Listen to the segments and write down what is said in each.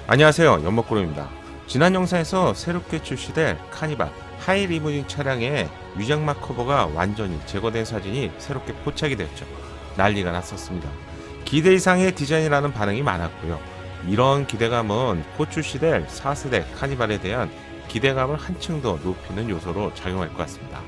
안녕하세요, 연목구름입니다. 지난 영상에서 새롭게 출시될 카니발 하이 리무진 차량의 위장막 커버가 완전히 제거된 사진이 새롭게 포착이 되었죠. 난리가 났었습니다. 기대 이상의 디자인이라는 반응이 많았고요. 이런 기대감은 곧 출시될 4세대 카니발에 대한 기대감을 한층 더 높이는 요소로 작용할 것 같습니다.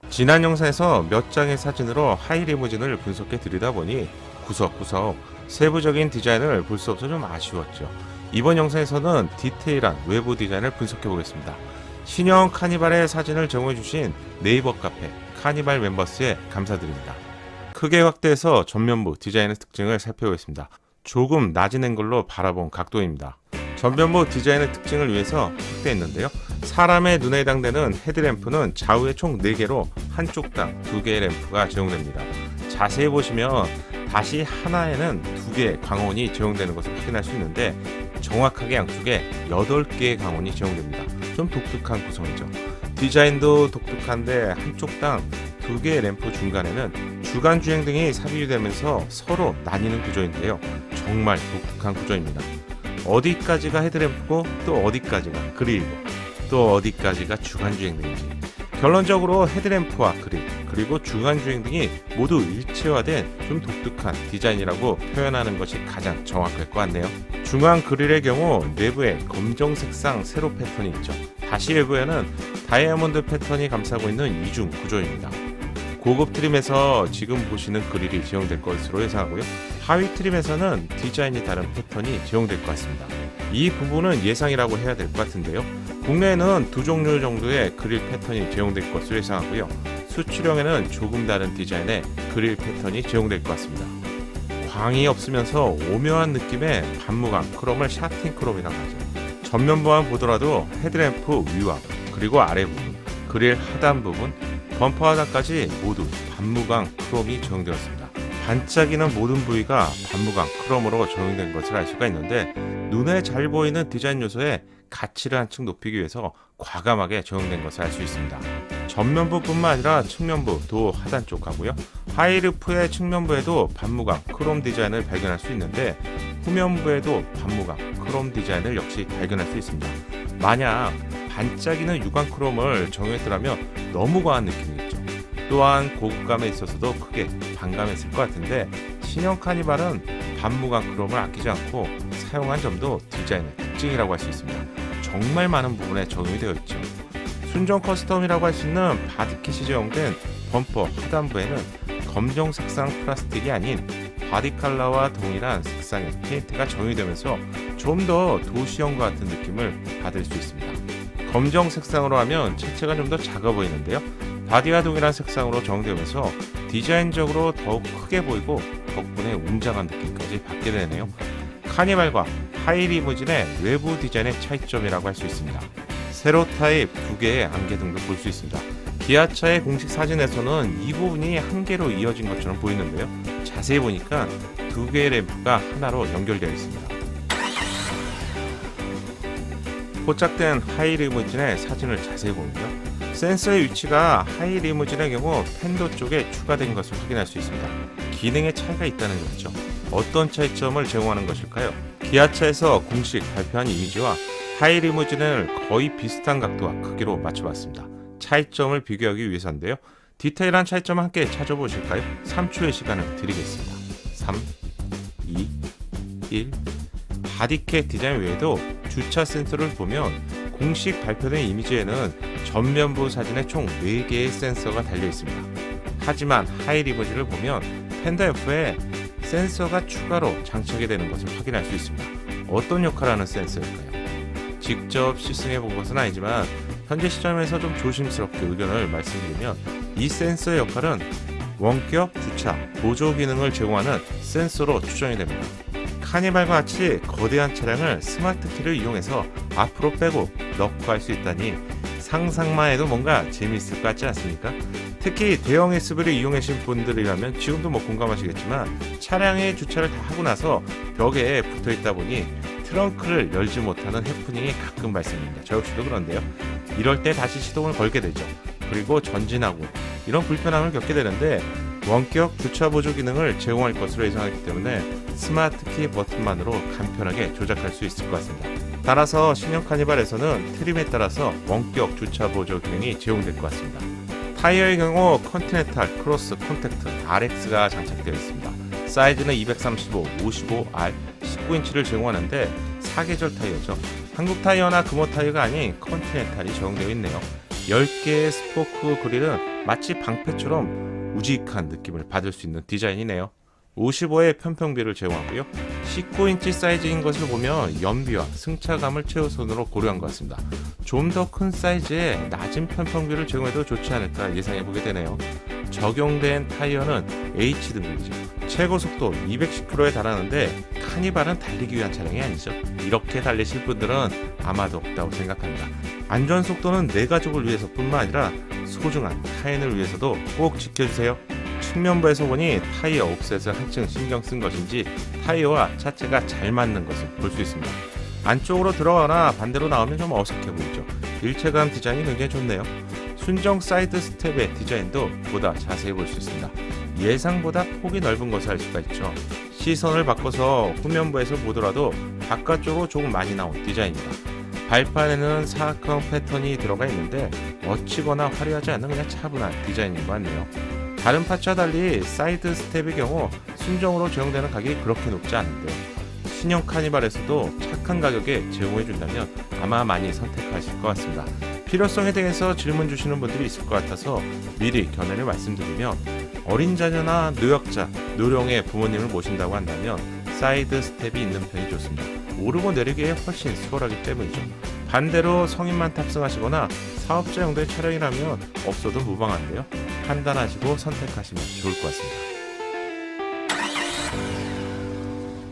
지난 영상에서 몇 장의 사진으로 하이 리무진을 분석해 드리다 보니 구석구석 세부적인 디자인을 볼 수 없어 좀 아쉬웠죠. 이번 영상에서는 디테일한 외부 디자인을 분석해 보겠습니다. 신형 카니발의 사진을 제공해 주신 네이버 카페 카니발 멤버스에 감사드립니다. 크게 확대해서 전면부 디자인의 특징을 살펴보겠습니다. 조금 낮은 앵글로 바라본 각도입니다. 전면부 디자인의 특징을 위해서 확대했는데요. 사람의 눈에 해당되는 헤드램프는 좌우에 총 4개로 한쪽당 2개의 램프가 제공됩니다. 자세히 보시면 다시 하나에는 2개의 광원이 제공되는 것을 확인할 수 있는데 정확하게 양쪽에 8개의 광원이 제공됩니다. 좀 독특한 구성이죠. 디자인도 독특한데 한쪽당 2개의 램프 중간에는 주간 주행등이 삽입되면서 서로 나뉘는 구조인데요. 정말 독특한 구조입니다. 어디까지가 헤드램프고 또 어디까지가 그릴이고 또 어디까지가 주간 주행등인지, 결론적으로 헤드램프와 그릴 그리고 주간 주행등이 모두 일체화된 좀 독특한 디자인이라고 표현하는 것이 가장 정확할 것 같네요. 중앙 그릴의 경우 내부에 검정색상 세로 패턴이 있죠. 다시 외부에는 다이아몬드 패턴이 감싸고 있는 이중 구조입니다. 고급 트림에서 지금 보시는 그릴이 제공될 것으로 예상하고요. 하위 트림에서는 디자인이 다른 패턴이 제공될 것 같습니다. 이 부분은 예상이라고 해야 될 것 같은데요. 국내에는 2종류 정도의 그릴 패턴이 제공될 것으로 예상하고요. 수출형에는 조금 다른 디자인의 그릴 패턴이 제공될 것 같습니다. 광이 없으면서 오묘한 느낌의 반무광 크롬을 샤틴 크롬이라고 하죠. 전면부만 보더라도 헤드램프 위와 그리고 아래 부분, 그릴 하단 부분, 범퍼 하단까지 모두 반무광 크롬이 적용되었습니다. 반짝이는 모든 부위가 반무광 크롬으로 적용된 것을 알 수가 있는데 눈에 잘 보이는 디자인 요소에 가치를 한층 높이기 위해서 과감하게 적용된 것을 알 수 있습니다. 전면부뿐만 아니라 측면부, 도 하단 쪽하고요. 하이루프의 측면부에도 반무광 크롬 디자인을 발견할 수 있는데 후면부에도 반무광 크롬 디자인을 역시 발견할 수 있습니다. 만약 반짝이는 유광 크롬을 적용했더라면 너무 과한 느낌이겠죠. 또한 고급감에 있어서도 크게 반감했을 것 같은데 신형 카니발은 반무광 크롬을 아끼지 않고 사용한 점도 디자인의 특징이라고 할 수 있습니다. 정말 많은 부분에 적용이 되어 있죠. 순정 커스텀이라고 할 수 있는 바디킷이 제공된 범퍼 하단부에는 검정 색상 플라스틱이 아닌 바디 컬러와 동일한 색상의 페인트가 적용이 되면서 좀 더 도시형과 같은 느낌을 받을 수 있습니다. 검정 색상으로 하면 체체가 좀 더 작아 보이는데요. 바디와 동일한 색상으로 적용되면서 디자인적으로 더욱 크게 보이고 덕분에 웅장한 느낌까지 받게 되네요. 카니발과 하이 리무진의 외부 디자인의 차이점이라고 할 수 있습니다. 세로 타입 2개의 안개등도 볼 수 있습니다. 기아차의 공식 사진에서는 이 부분이 한 개로 이어진 것처럼 보이는데요. 자세히 보니까 2개의 램프가 하나로 연결되어 있습니다. 포착된 하이 리무진의 사진을 자세히 보면요. 센서의 위치가 하이 리무진의 경우 펜더 쪽에 추가된 것을 확인할 수 있습니다. 기능의 차이가 있다는 거죠. 어떤 차이점을 제공하는 것일까요? 기아차에서 공식 발표한 이미지와 하이 리무진을 거의 비슷한 각도와 크기로 맞춰봤습니다. 차이점을 비교하기 위해서인데요. 디테일한 차이점을 함께 찾아보실까요? 3초의 시간을 드리겠습니다. 3, 2, 1. 바디캣 디자인 외에도 주차 센서를 보면 공식 발표된 이미지에는 전면부 사진에 총 4개의 센서가 달려 있습니다. 하지만 하이 리무진을 보면 펜더 옆에 센서가 추가로 장착이 되는 것을 확인할 수 있습니다. 어떤 역할을 하는 센서일까요? 직접 시승해 본 것은 아니지만 현재 시점에서 좀 조심스럽게 의견을 말씀드리면 이 센서의 역할은 원격 주차 보조 기능을 제공하는 센서로 추정이 됩니다. 카니발과 같이 거대한 차량을 스마트 키를 이용해서 앞으로 빼고 넣고 할 수 있다니 상상만 해도 뭔가 재미있을 것 같지 않습니까? 특히 대형 SUV를 이용하신 분들이라면 지금도 공감하시겠지만 차량의 주차를 다 하고 나서 벽에 붙어 있다 보니 트렁크를 열지 못하는 해프닝이 가끔 발생합니다. 저 역시도 그런데요. 이럴 때 다시 시동을 걸게 되죠. 그리고 전진하고 이런 불편함을 겪게 되는데 원격 주차 보조 기능을 제공할 것으로 예상하기 때문에 스마트 키 버튼만으로 간편하게 조작할 수 있을 것 같습니다. 따라서 신형 카니발에서는 트림에 따라서 원격 주차 보조 기능이 제공될 것 같습니다. 타이어의 경우 컨티넨탈 크로스 콘택트 RX가 장착되어 있습니다. 사이즈는 235, 55R, 19인치를 제공하는데 사계절 타이어죠. 한국 타이어나 금호 타이어가 아닌 컨티넨탈이 적용되어 있네요. 10개의 스포크 그릴은 마치 방패처럼 우직한 느낌을 받을 수 있는 디자인이네요. 55의 편평비를 제공하고요. 19인치 사이즈인 것을 보면 연비와 승차감을 최우선으로 고려한 것 같습니다. 좀 더 큰 사이즈에 낮은 편평비를 제공해도 좋지 않을까 예상해보게 되네요. 적용된 타이어는 H 등급이죠. 최고 속도 210km에 달하는데 카니발은 달리기 위한 차량이 아니죠. 이렇게 달리실 분들은 아마도 없다고 생각합니다. 안전속도는 내 가족을 위해서뿐만 아니라 소중한 타인을 위해서도 꼭 지켜주세요. 측면부에서 보니 타이어 옵셋을 한층 신경 쓴 것인지 타이어와 차체가 잘 맞는 것을 볼 수 있습니다. 안쪽으로 들어가거나 반대로 나오면 좀 어색해 보이죠. 일체감 디자인이 굉장히 좋네요. 순정 사이드 스텝의 디자인도 보다 자세히 볼 수 있습니다. 예상보다 폭이 넓은 것을 알 수가 있죠. 시선을 바꿔서 후면부에서 보더라도 바깥쪽으로 조금 많이 나온 디자인입니다. 발판에는 사각형 패턴이 들어가 있는데 멋지거나 화려하지 않은 그냥 차분한 디자인인 것 같네요. 다른 파츠와 달리 사이드 스텝의 경우 순정으로 제공되는 가격이 그렇게 높지 않은데요. 신형 카니발에서도 착한 가격에 제공해준다면 아마 많이 선택하실 것 같습니다. 필요성에 대해서 질문 주시는 분들이 있을 것 같아서 미리 견해를 말씀드리면, 어린 자녀나 노약자, 노령의 부모님을 모신다고 한다면 사이드 스텝이 있는 편이 좋습니다. 오르고 내리기에 훨씬 수월하기 때문이죠. 반대로 성인만 탑승하시거나 사업자 용도의 차량이라면 없어도 무방한데요. 판단하시고 선택하시면 좋을 것 같습니다.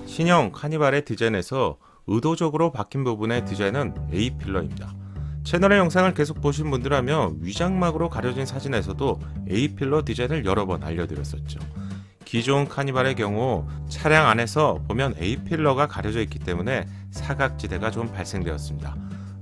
신형 카니발의 디자인에서 의도적으로 바뀐 부분의 디자인은 A필러입니다. 채널의 영상을 계속 보신 분들이라면 위장막으로 가려진 사진에서도 A필러 디자인을 여러 번 알려드렸었죠. 기존 카니발의 경우 차량 안에서 보면 A필러가 가려져 있기 때문에 사각지대가 좀 발생되었습니다.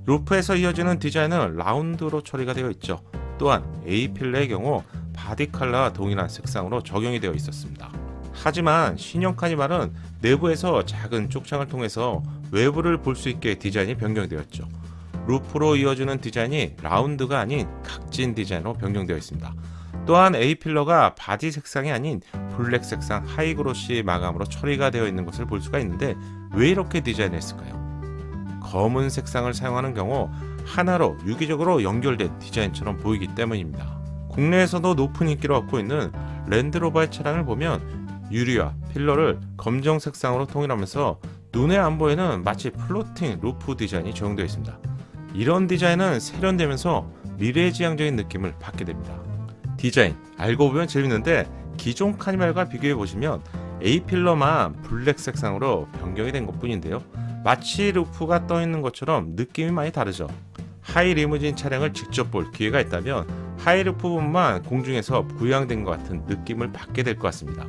루프에서 이어지는 디자인은 라운드로 처리가 되어 있죠. 또한 A필러의 경우 바디 컬러와 동일한 색상으로 적용이 되어 있었습니다. 하지만 신형 카니발은 내부에서 작은 쪽창을 통해서 외부를 볼 수 있게 디자인이 변경되었죠. 루프로 이어지는 디자인이 라운드가 아닌 각진 디자인으로 변경되어 있습니다. 또한 A필러가 바디 색상이 아닌 블랙 색상 하이그로시 마감으로 처리가 되어 있는 것을 볼 수가 있는데 왜 이렇게 디자인했을까요? 검은 색상을 사용하는 경우 하나로 유기적으로 연결된 디자인처럼 보이기 때문입니다. 국내에서도 높은 인기를 얻고 있는 랜드로버의 차량을 보면 유리와 필러를 검정 색상으로 통일하면서 눈에 안 보이는 마치 플로팅 루프 디자인이 적용되어 있습니다. 이런 디자인은 세련되면서 미래지향적인 느낌을 받게 됩니다. 디자인 알고 보면 재밌는데 기존 카니발과 비교해 보시면 A필러만 블랙 색상으로 변경이 된 것 뿐인데요. 마치 루프가 떠 있는 것처럼 느낌이 많이 다르죠. 하이 리무진 차량을 직접 볼 기회가 있다면 하이루프 부분만 공중에서 부양된 것 같은 느낌을 받게 될 것 같습니다.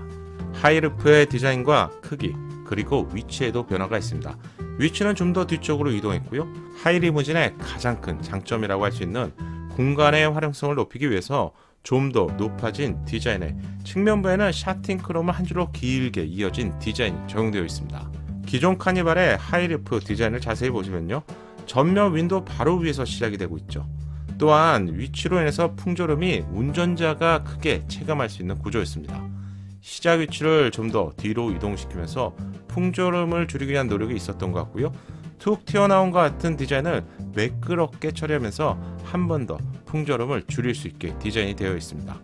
하이루프의 디자인과 크기 그리고 위치에도 변화가 있습니다. 위치는 좀 더 뒤쪽으로 이동했고요. 하이리무진의 가장 큰 장점이라고 할 수 있는 공간의 활용성을 높이기 위해서 좀 더 높아진 디자인에 측면부에는 샤팅 크롬을 한 줄로 길게 이어진 디자인이 적용되어 있습니다. 기존 카니발의 하이루프 디자인을 자세히 보시면요. 전면 윈도우 바로 위에서 시작이 되고 있죠. 또한 위치로 인해서 풍조름이 운전자가 크게 체감할 수 있는 구조였습니다. 시작 위치를 좀 더 뒤로 이동시키면서 풍조름을 줄이기 위한 노력이 있었던 것 같고요. 툭 튀어나온 것 같은 디자인을 매끄럽게 처리하면서 한 번 더 풍조름을 줄일 수 있게 디자인이 되어 있습니다.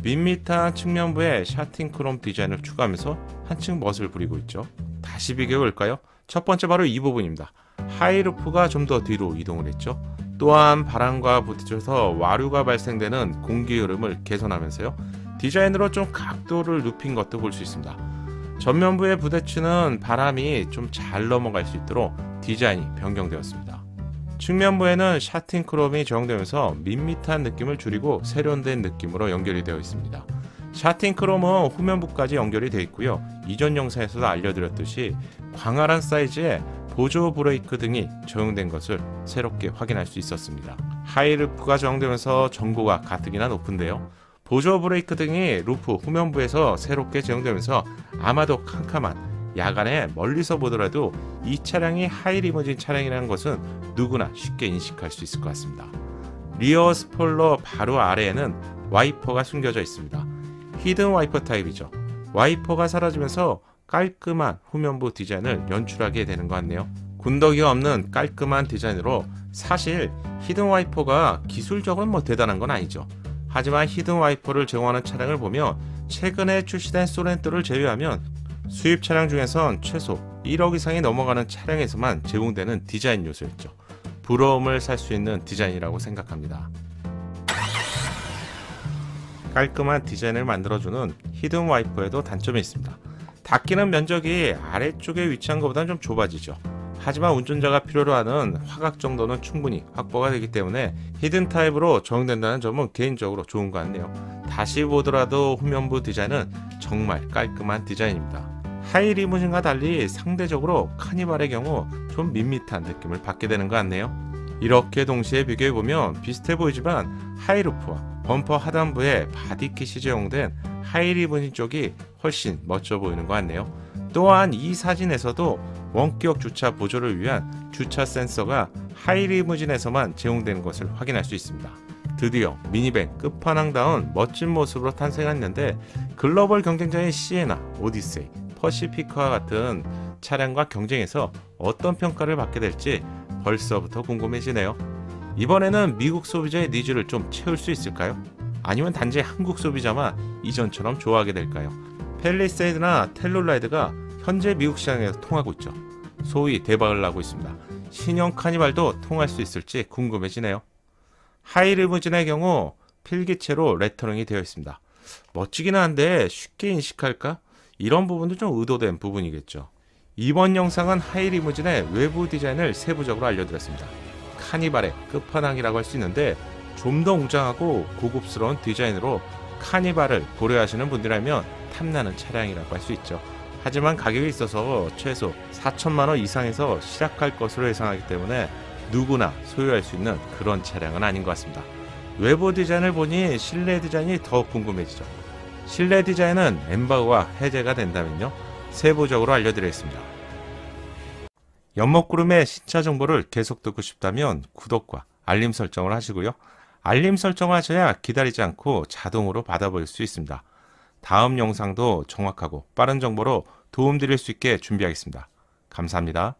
밋밋한 측면부에 샤팅 크롬 디자인을 추가하면서 한층 멋을 부리고 있죠. 다시 비교해 볼까요? 첫 번째 바로 이 부분입니다. 하이루프가 좀 더 뒤로 이동을 했죠. 또한 바람과 부딪혀서 와류가 발생되는 공기 흐름을 개선하면서요. 디자인으로 좀 각도를 눕힌 것도 볼 수 있습니다. 전면부에 부딪히는 바람이 좀 잘 넘어갈 수 있도록 디자인이 변경되었습니다. 측면부에는 샤팅 크롬이 적용되면서 밋밋한 느낌을 줄이고 세련된 느낌으로 연결이 되어 있습니다. 샤팅 크롬은 후면부까지 연결이 되어 있고요. 이전 영상에서도 알려드렸듯이 광활한 사이즈의 보조 브레이크 등이 적용된 것을 새롭게 확인할 수 있었습니다. 하이루프가 적용되면서 전고가 가뜩이나 높은데요. 보조 브레이크 등이 루프 후면부에서 새롭게 적용되면서 아마도 캄캄한 야간에 멀리서 보더라도 이 차량이 하이리무진 차량이라는 것은 누구나 쉽게 인식할 수 있을 것 같습니다. 리어 스포일러 바로 아래에는 와이퍼가 숨겨져 있습니다. 히든 와이퍼 타입이죠. 와이퍼가 사라지면서 깔끔한 후면부 디자인을 연출하게 되는 것 같네요. 군더기가 없는 깔끔한 디자인으로 사실 히든 와이퍼가 기술적으로 대단한 건 아니죠. 하지만 히든 와이퍼를 제공하는 차량을 보면 최근에 출시된 소렌토를 제외하면 수입 차량 중에선 최소 1억 이상이 넘어가는 차량에서만 제공되는 디자인 요소였죠. 부러움을 살 수 있는 디자인이라고 생각합니다. 깔끔한 디자인을 만들어주는 히든 와이퍼에도 단점이 있습니다. 닫히는 면적이 아래쪽에 위치한 것보다는 좀 좁아지죠. 하지만 운전자가 필요로 하는 화각 정도는 충분히 확보가 되기 때문에 히든 타입으로 적용된다는 점은 개인적으로 좋은 것 같네요. 다시 보더라도 후면부 디자인은 정말 깔끔한 디자인입니다. 하이리무진과 달리 상대적으로 카니발의 경우 좀 밋밋한 느낌을 받게 되는 것 같네요. 이렇게 동시에 비교해보면 비슷해 보이지만 하이루프와 범퍼 하단부에 바디킷이 제공된 하이리무진 쪽이 훨씬 멋져 보이는 것 같네요. 또한 이 사진에서도 원격 주차 보조를 위한 주차 센서가 하이리무진에서만 제공되는 것을 확인할 수 있습니다. 드디어 미니밴 끝판왕다운 멋진 모습으로 탄생했는데 글로벌 경쟁자인 시에나, 오디세이, 퍼시피카와 같은 차량과 경쟁해서 어떤 평가를 받게 될지 벌써부터 궁금해지네요. 이번에는 미국 소비자의 니즈를 좀 채울 수 있을까요? 아니면 단지 한국 소비자만 이전처럼 좋아하게 될까요? 펠리세이드나 텔룰라이드가 현재 미국 시장에서 통하고 있죠. 소위 대박을 나고 있습니다. 신형 카니발도 통할 수 있을지 궁금해지네요. 하이리무진의 경우 필기체로 레터링이 되어 있습니다. 멋지긴 한데 쉽게 인식할까? 이런 부분도 좀 의도된 부분이겠죠. 이번 영상은 하이리무진의 외부 디자인을 세부적으로 알려드렸습니다. 카니발의 끝판왕이라고 할 수 있는데 좀 더 웅장하고 고급스러운 디자인으로 카니발을 고려하시는 분들이라면 탐나는 차량이라고 할 수 있죠. 하지만 가격이 있어서 최소 4천만원 이상에서 시작할 것으로 예상하기 때문에 누구나 소유할 수 있는 그런 차량은 아닌 것 같습니다. 외부 디자인을 보니 실내 디자인이 더 궁금해지죠. 실내 디자인은 엠버가 해제가 된다면요, 세부적으로 알려드리겠습니다. 연목구름의 신차 정보를 계속 듣고 싶다면 구독과 알림 설정을 하시고요. 알림 설정을 하셔야 기다리지 않고 자동으로 받아볼 수 있습니다. 다음 영상도 정확하고 빠른 정보로 도움드릴 수 있게 준비하겠습니다. 감사합니다.